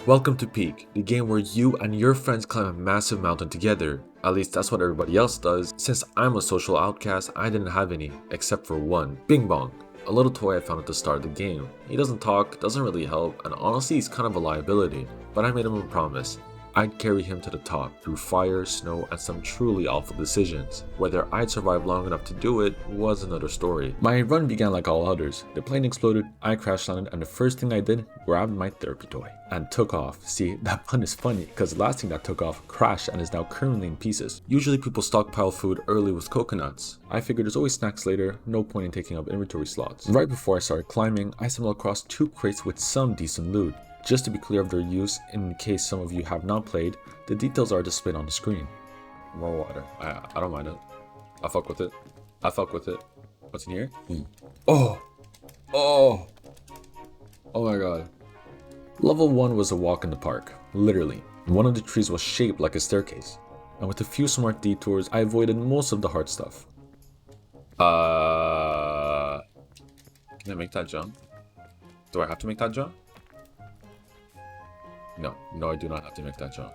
Welcome to Peak, the game where you and your friends climb a massive mountain together. At least that's what everybody else does. Since I'm a social outcast, I didn't have any, except for one, BingBong, a little toy I found at the start of the game. He doesn't talk, doesn't really help, and honestly he's kind of a liability, but I made him a promise. I'd carry him to the top through fire, snow, and some truly awful decisions. Whether I'd survive long enough to do it was another story. My run began like all others. The plane exploded, I crash landed, and the first thing I did, grabbed my therapy toy and took off. See, that pun is funny because the last thing that took off crashed and is now currently in pieces. Usually people stockpile food early with coconuts. I figured there's always snacks later, no point in taking up inventory slots. Right before I started climbing, I stumbled across 2 crates with some decent loot. Just to be clear of their use, in case some of you have not played, the details are displayed on the screen. More water. I don't mind it. I fuck with it. I fuck with it. What's in here? Oh! Oh! Oh my god. Level 1 was a walk in the park. Literally. One of the trees was shaped like a staircase. And with a few smart detours, I avoided most of the hard stuff. Can I make that jump? Do I have to make that jump? No, I do not have to make that jump.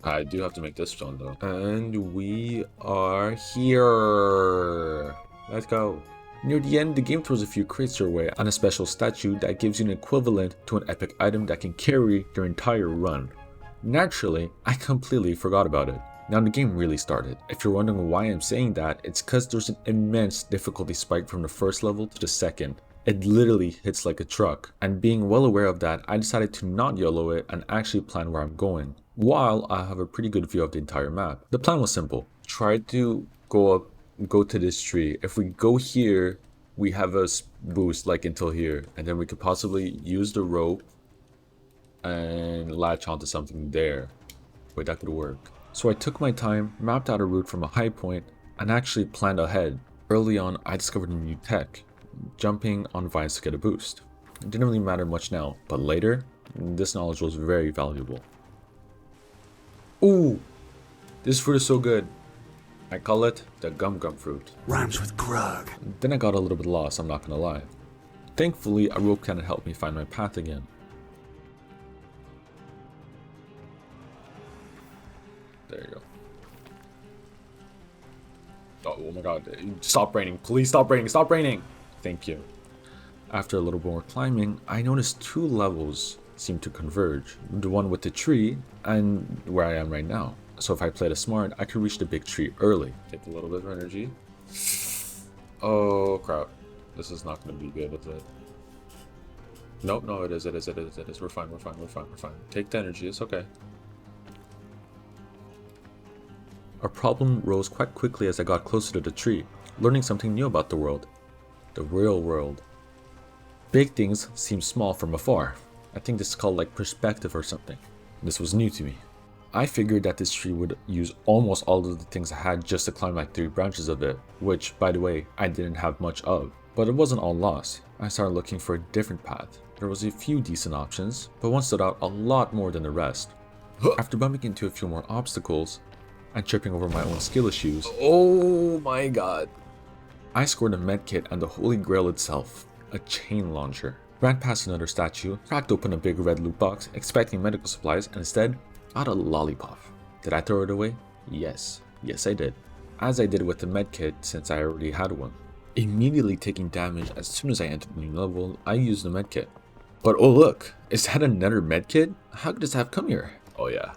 I do have to make this jump though. And we are here. Let's go. Near the end, the game throws a few crates your way and a special statue that gives you an equivalent to an epic item that can carry your entire run. Naturally, I completely forgot about it. Now the game really started. If you're wondering why I'm saying that, it's cause there's an immense difficulty spike from the first level to the second. It literally hits like a truck, and being well aware of that, I decided to not YOLO it and actually plan where I'm going, while I have a pretty good view of the entire map. The plan was simple. Try to go to this tree. If we go here, we have a boost like until here, and then we could possibly use the rope and latch onto something there. Wait, that could work. So I took my time, mapped out a route from a high point, and actually planned ahead. Early on, I discovered a new tech. Jumping on vines to get a boost. It didn't really matter much now, but later, this knowledge was very valuable. Ooh! This fruit is so good. I call it the gum fruit. Rhymes with grug. Then I got a little bit lost, I'm not gonna lie. Thankfully, a rope kind of helped me find my path again. There you go. Oh my god, stop raining, please stop raining, stop raining! Thank you. After a little more climbing, I noticed 2 levels seem to converge. The one with the tree and where I am right now. So if I played it smart, I could reach the big tree early. Take a little bit of energy. Oh crap. This is not going to be good, is it? Nope, no, it is. We're fine. Take the energy, it's okay. A problem rose quite quickly as I got closer to the tree, learning something new about the world. The real world. Big things seem small from afar. I think this is called like perspective or something. This was new to me. I figured that this tree would use almost all of the things I had just to climb like 3 branches of it, which, by the way, I didn't have much of. But it wasn't all lost. I started looking for a different path. There was a few decent options, but one stood out a lot more than the rest. After bumping into a few more obstacles and tripping over my own skill issues, oh my god, I scored a medkit and the holy grail itself, a chain launcher. Ran past another statue, cracked open a big red loot box, expecting medical supplies, and instead, got a lollipop. Did I throw it away? Yes I did. As I did with the medkit since I already had one. Immediately taking damage as soon as I entered the new level, I used the medkit. But oh look, is that another medkit? How could this have come here? Oh yeah,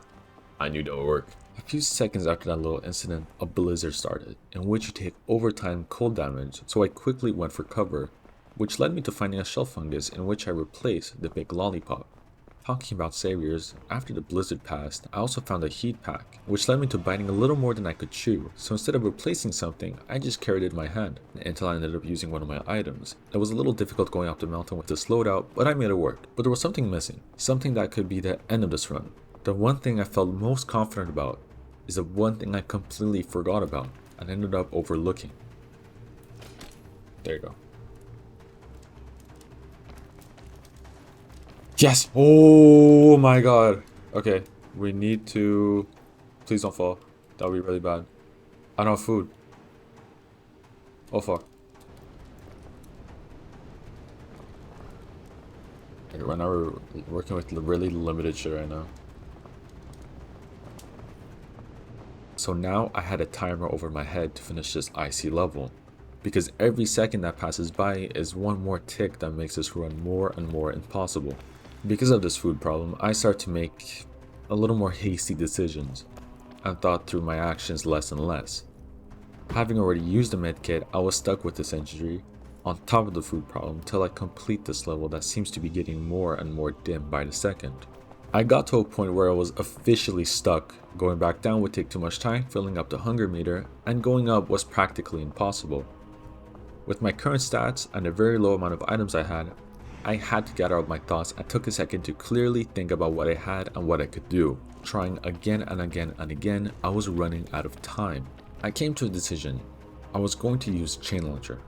I knew that would work. A few seconds after that little incident, a blizzard started, in which you take overtime cold damage, so I quickly went for cover, which led me to finding a shell fungus in which I replaced the big lollipop. Talking about saviors, after the blizzard passed, I also found a heat pack, which led me to biting a little more than I could chew, so instead of replacing something, I just carried it in my hand, until I ended up using one of my items. It was a little difficult going up the mountain with this loadout, but I made it work. But there was something missing, something that could be the end of this run. The one thing I felt most confident about is the one thing I completely forgot about and ended up overlooking. There you go. Yes! Oh my god. Okay, we need to... Please don't fall. That would be really bad. I don't have food. Oh fuck. There you Right now we're working with really limited shit right now. So now I had a timer over my head to finish this icy level, because every second that passes by is one more tick that makes this run more and more impossible. Because of this food problem, I start to make a little more hasty decisions and thought through my actions less and less. Having already used the medkit, I was stuck with this injury on top of the food problem till I complete this level that seems to be getting more and more dim by the second. I got to a point where I was officially stuck. Going back down would take too much time, filling up the hunger meter, and going up was practically impossible. With my current stats and the very low amount of items I had to gather up my thoughts and took a second to clearly think about what I had and what I could do. Trying again and again and again, I was running out of time. I came to a decision. I was going to use chain launcher.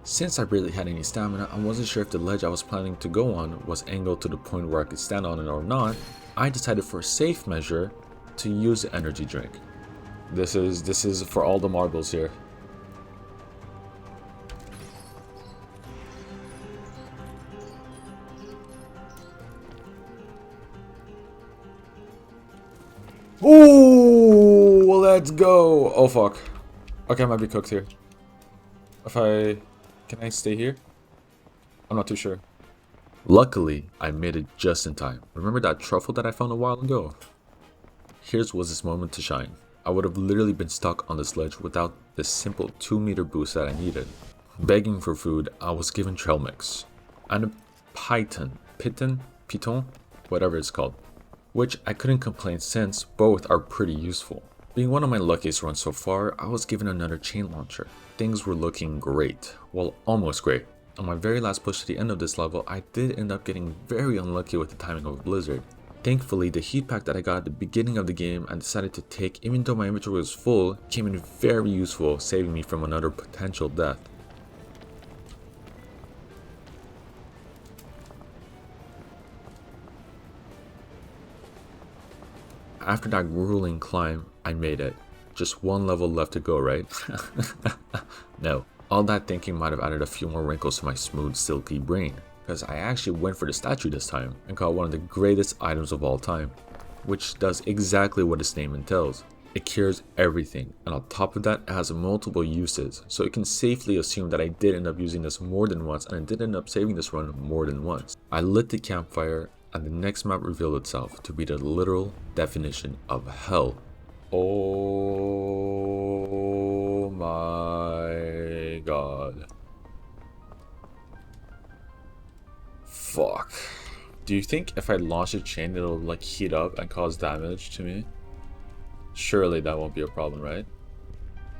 Since I barely had any stamina, I wasn't sure if the ledge I was planning to go on was angled to the point where I could stand on it or not. I decided for a safe measure to use the energy drink. This is for all the marbles here. Ooh, let's go. Oh fuck. Okay, I might be cooked here. Can I stay here? I'm not too sure. Luckily, I made it just in time. Remember that truffle that I found a while ago? Here's was this moment to shine. I would have literally been stuck on this ledge without the simple 2-meter boost that I needed. Begging for food, I was given trail mix and a piton, whatever it's called, which I couldn't complain since both are pretty useful. Being one of my luckiest runs so far, I was given another chain launcher. Things were looking great, well, almost great. On my very last push to the end of this level, I did end up getting very unlucky with the timing of a blizzard. Thankfully, the heat pack that I got at the beginning of the game and decided to take even though my inventory was full came in very useful, saving me from another potential death. After that grueling climb, I made it. Just one level left to go, right? No. All that thinking might have added a few more wrinkles to my smooth, silky brain, because I actually went for the statue this time and got one of the greatest items of all time, which does exactly what its name entails. It cures everything, and on top of that, it has multiple uses, so it can safely assume that I did end up using this more than once and I did end up saving this run more than once. I lit the campfire, and the next map revealed itself to be the literal definition of hell. Oh my god. Fuck. Do you think if I launch a chain it'll like heat up and cause damage to me? Surely that won't be a problem, right?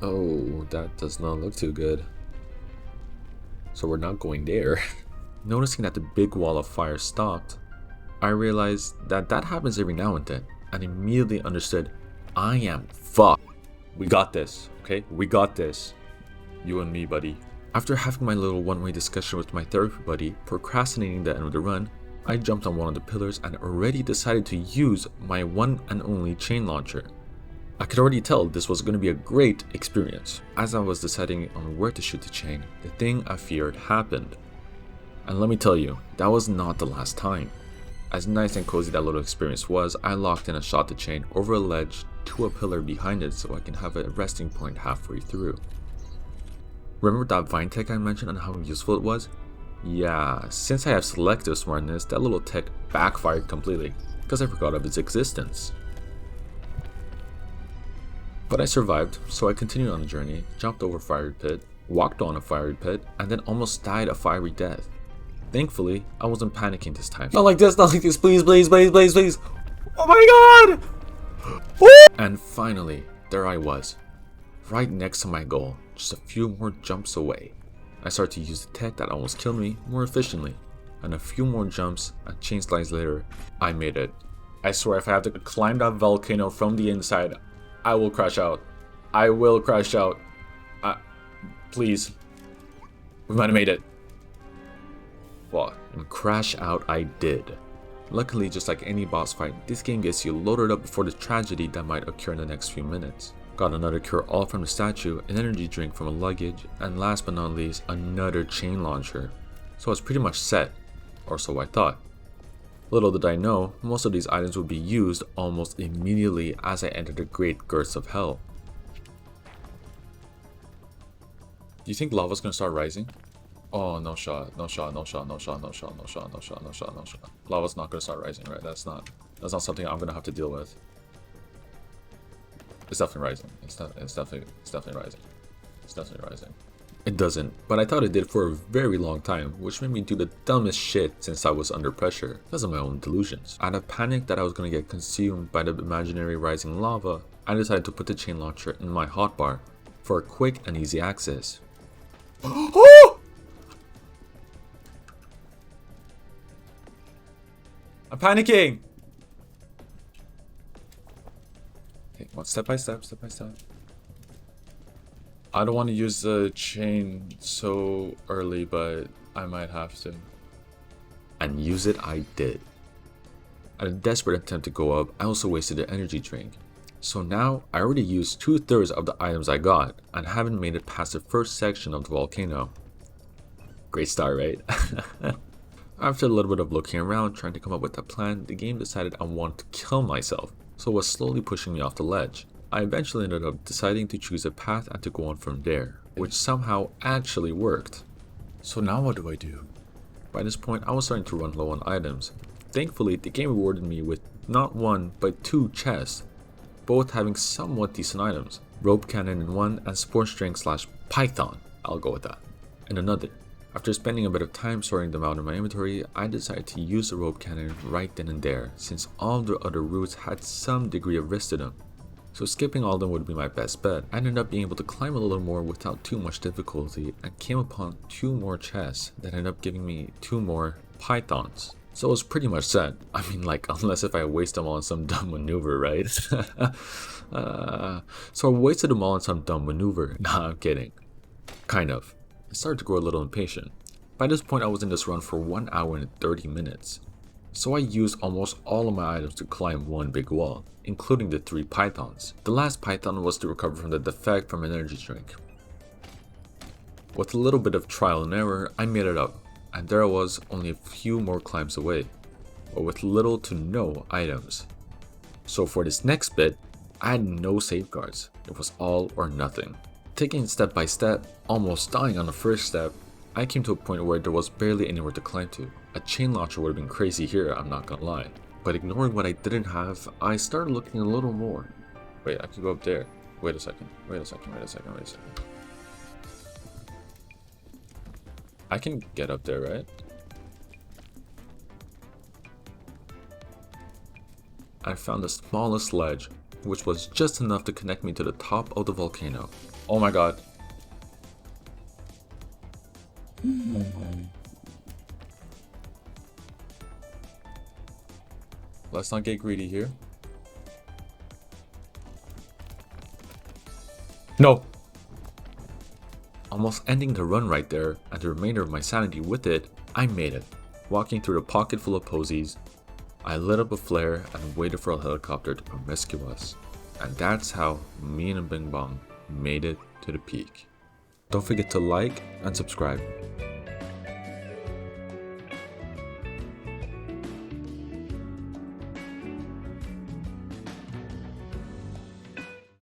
Oh, that does not look too good. So we're not going there. Noticing that the big wall of fire stopped, I realized that happens every now and then, and immediately understood I am fucked. We got this, okay? We got this. You and me, buddy. After having my little one-way discussion with my therapy buddy, procrastinating the end of the run, I jumped on one of the pillars and already decided to use my one and only chain launcher. I could already tell this was going to be a great experience. As I was deciding on where to shoot the chain, the thing I feared happened. And let me tell you, that was not the last time. As nice and cozy that little experience was, I locked in and shot the chain over a ledge to a pillar behind it so I can have a resting point halfway through. Remember that vine tech I mentioned and how useful it was? Yeah, since I have selective smartness, that little tech backfired completely, because I forgot of its existence. But I survived, so I continued on the journey, jumped over a fiery pit, walked on a fiery pit, and then almost died a fiery death. Thankfully, I wasn't panicking this time. Not like this, please, please, please, please, please. Oh my god! Woo! And finally, there I was, right next to my goal, just a few more jumps away. I started to use the tech that almost killed me more efficiently, and a few more jumps and chain slides later, I made it. I swear if I have to climb that volcano from the inside, I will crash out. I will crash out. Please. We might have made it. Well, and crash out I did. Luckily, just like any boss fight, this game gets you loaded up before the tragedy that might occur in the next few minutes. Got another cure all from the statue, an energy drink from a luggage, and last but not least, another chain launcher. So I was pretty much set, or so I thought. Little did I know, most of these items would be used almost immediately as I entered the great girths of hell. Do you think lava's gonna start rising? Oh, no shot, no shot, no shot, no shot, no shot, no shot, no shot, no shot, no shot. Lava's not gonna start rising, right? That's not something I'm gonna have to deal with. It's definitely rising. It's definitely rising. It's definitely rising. It doesn't, but I thought it did for a very long time, which made me do the dumbest shit since I was under pressure, because of my own delusions. Out of panic that I was gonna get consumed by the imaginary rising lava, I decided to put the chain launcher in my hotbar for a quick and easy access. Oh! I'm panicking! Okay, one step by step, step by step. I don't want to use the chain so early, but I might have to. And use it I did. At a desperate attempt to go up, I also wasted an energy drink. So now, I already used 2/3 of the items I got, and haven't made it past the first section of the volcano. Great start, right? After a little bit of looking around, trying to come up with a plan, the game decided I wanted to kill myself, so it was slowly pushing me off the ledge. I eventually ended up deciding to choose a path and to go on from there, which somehow actually worked. So now what do I do? By this point, I was starting to run low on items. Thankfully, the game rewarded me with not one, but 2 chests, both having somewhat decent items. Rope cannon in one and sports drink / python, I'll go with that, in another. After spending a bit of time sorting them out in my inventory, I decided to use the rope cannon right then and there, since all the other routes had some degree of risk to them. So skipping all of them would be my best bet. I ended up being able to climb a little more without too much difficulty and came upon 2 more chests that ended up giving me 2 more pythons. So it was pretty much set. I mean, like, unless if I waste them all on some dumb maneuver, right? So I wasted them all on some dumb maneuver. Nah, I'm kidding. Kind of. I started to grow a little impatient. By this point I was in this run for 1 hour and 30 minutes. So I used almost all of my items to climb one big wall, including the 3 pythons. The last python was to recover from the defect from an energy drink. With a little bit of trial and error, I made it up, and there I was only a few more climbs away, but with little to no items. So for this next bit, I had no safeguards. It was all or nothing. Taking it step by step, almost dying on the first step, I came to a point where there was barely anywhere to climb to. A chain launcher would have been crazy here, I'm not gonna lie. But ignoring what I didn't have, I started looking a little more. Wait, I could go up there. Wait a second. I can get up there, right? I found the smallest ledge, which was just enough to connect me to the top of the volcano. Oh my god. Let's not get greedy here. No! Almost ending the run right there, and the remainder of my sanity with it, I made it. Walking through a pocket full of posies, I lit up a flare and waited for a helicopter to come rescue us. And that's how me and BingBong made it to the peak. Don't forget to like and subscribe.